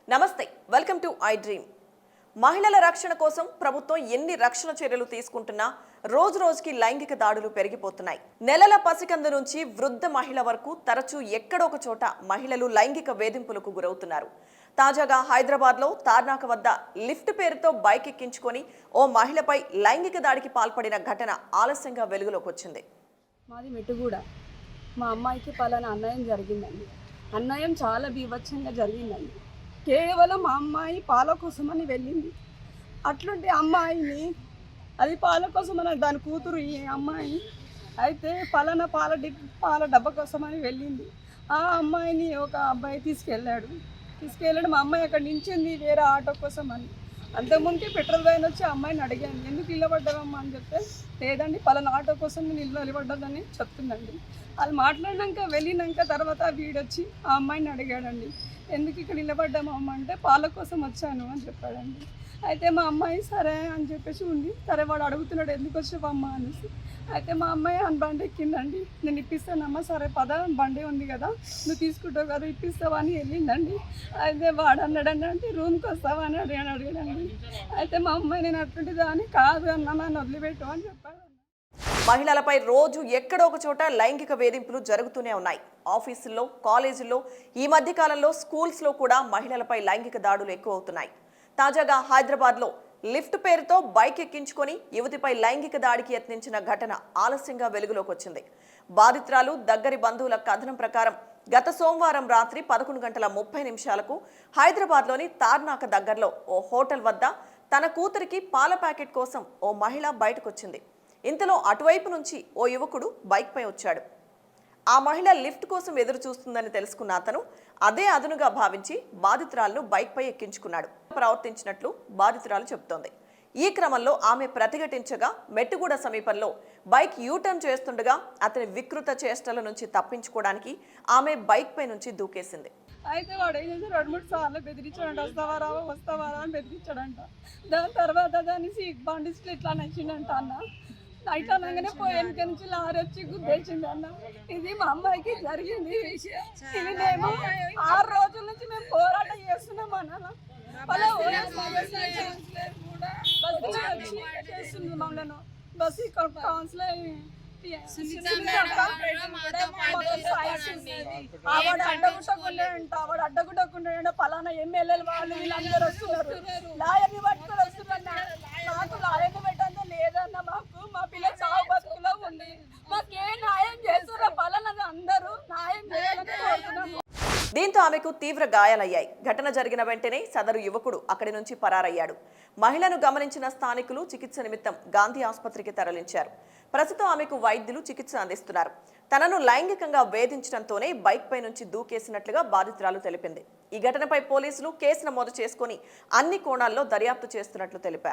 నమస్తే, welcome to I dream. మహిళల రక్షణ కోసం ప్రభుత్వం ఎన్ని రక్షణ చర్యలు తీసుకుంటున్నా రోజు రోజుకి లైంగిక దాడులు పెరిగిపోతున్నాయి. నెలల పసికందు నుంచి వృద్ధ మహిళ వరకు తరచూ ఎక్కడో ఒక చోట మహిళలు లైంగిక వేధింపులకు గురవుతున్నారు. తాజాగా హైదరాబాద్లో తార్నాక వద్ద లిఫ్ట్ పేరుతో బైక్ ఎక్కించుకొని ఓ మహిళపై లైంగిక దాడికి పాల్పడిన ఘటన ఆలస్యంగా వెలుగులోకి వచ్చింది. మాది మెట్టుగూడ. మా అమ్మాయికి పలానా అన్యాయం జరిగిందండి. అన్యాయం చాలా బీభత్సంగా జరిగిందండి. కేవలం మా అమ్మాయి పాల కోసమని వెళ్ళింది. అట్లాంటి అమ్మాయిని అది పాల కోసమని దాని కూతురు ఈ అమ్మాయి అయితే పలానా పాల డబ్బా కోసమని వెళ్ళింది. ఆ అమ్మాయిని ఒక అబ్బాయి తీసుకెళ్ళాడు. మా అమ్మాయి అక్కడ నించింది వేరే ఆటో కోసం అని. అంతకుముందుకే పెట్రోల్ వ్యాన్ వచ్చి అమ్మాయిని అడిగాను, ఎందుకు నిలబడ్డావమ్మా అని చెప్తే, లేదండి పలానా ఆటో కోసం నిలబడ్డదని చెప్తుందండి. వాళ్ళు మాట్లాడినాక వెళ్ళినాక తర్వాత వీడొచ్చి ఆ అమ్మాయిని అడిగాడండి, ఎందుకు ఇక్కడ నిలబడ్డామమ్మ అంటే పాల కోసం వచ్చాను అని చెప్పాడండి. అయితే మా అమ్మాయి సరే అని చెప్పేసి ఉంది. సరే వాడు అడుగుతున్నాడు, ఎందుకు వచ్చావమ్మా అనేసి. అయితే మా అమ్మాయి బండి ఎక్కిందండి. నేను ఇప్పిస్తానమ్మా, సరే పద బండి ఉంది కదా నువ్వు తీసుకుంటావు కదా ఇప్పిస్తావా అని వెళ్ళిందండి. అయితే వాడు అన్నాడండి, అంటే రూమ్కి వస్తావా అని అడిగాడండి. అయితే మా అమ్మాయి నేను అటువంటిదా అని కాదు అన్న నన్ను వదిలిపెట్టు అని చెప్పాడు. మహిళలపై రోజు ఎక్కడో ఒక చోట లైంగిక వేధింపులు జరుగుతూనే ఉన్నాయి. ఆఫీసుల్లో, కాలేజీల్లో, ఈ మధ్య కాలంలో స్కూల్స్లో కూడా మహిళలపై లైంగిక దాడులు ఎక్కువ అవుతున్నాయి. తాజాగా హైదరాబాద్లో లిఫ్ట్ పేరుతో బైక్ ఎక్కించుకొని యువతిపై లైంగిక దాడికి యత్నించిన ఘటన ఆలస్యంగా వెలుగులోకి వచ్చింది. బాధితురాలు దగ్గరి బంధువుల కథనం ప్రకారం గత సోమవారం రాత్రి 11:30 హైదరాబాద్లోని తార్నాక దగ్గరలో ఓ హోటల్ వద్ద తన కూతురికి పాల ప్యాకెట్ కోసం ఓ మహిళ బయటకొచ్చింది. ఇంతలో అటువైపు నుంచి ఓ యువకుడు బైక్పై వచ్చాడు. ఆ మహిళ లిఫ్ట్ కోసం ఎదురు చూస్తుందని తెలుసుకున్న అతను అదే అదునుగా భావించి బాధితురాలను బైక్పై ఎక్కించుకున్నాడు. ప్రవర్తించినట్లు బాధితురాలు చెబుతోంది. ఈ క్రమంలో ఆమె ప్రతిఘటించగా మెట్టుగూడ సమీపంలో బైక్ యూటర్న్ చేస్తుండగా అతని వికృత చేష్టల నుంచి తప్పించుకోవడానికి ఆమె బైక్ పై నుంచి దూకేసింది. అయితే వాడు ఏం చేసి 2-3 సార్లు బెదిరించాడంట, వస్తావా అని బెదిరించాడంట. దాని తర్వాత దాన్ని బండిస్లో ఇట్లా నచ్చిండంట అన్న. నైట్ అనగానే పోయి వెనక నుంచి లారీ వచ్చి గుద్దేసింది అన్న. ఇది మా అమ్మాయికి జరిగింది విషయం. ఇది మేము 6 రోజుల నుంచి మేము పోరాటం చేస్తున్నాం అన్న. చేస్తుంది మమ్మల్ని బస్సు కౌన్సిలర్ ఆవిడ అడ్డగుట్టకుండా పలానా ఎమ్మెల్యేలు వాళ్ళు వీళ్ళందరూ వస్తున్నారు. లాయర్ని పట్టుకొని వస్తున్నారు. నాకు లాయర్ని పెట్టంతా లేదన్న, మాకు మా పిల్ల చావు బతుకులో ఉంది, మాకే న్యాయం చేస్తున్నారు పలానా అందరూ న్యాయం చేయాలని కోరుతున్నాము. దీంతో ఆమెకు తీవ్ర గాయాలయ్యాయి. ఘటన జరిగిన వెంటనే సదరు యువకుడు అక్కడి నుంచి పరారయ్యాడు. మహిళను గమనించిన స్థానికులు చికిత్స నిమిత్తం గాంధీ ఆసుపత్రికి తరలించారు. ప్రస్తుతం ఆమెకు వైద్యులు చికిత్స అందిస్తున్నారు. తనను లైంగికంగా వేధించడంతోనే బైక్ పై నుంచి దూకేసినట్లుగా బాధితురాలు తెలిపింది. ఈ ఘటనపై పోలీసులు కేసు నమోదు చేసుకుని అన్ని కోణాల్లో దర్యాప్తు చేస్తున్నట్లు తెలిపారు.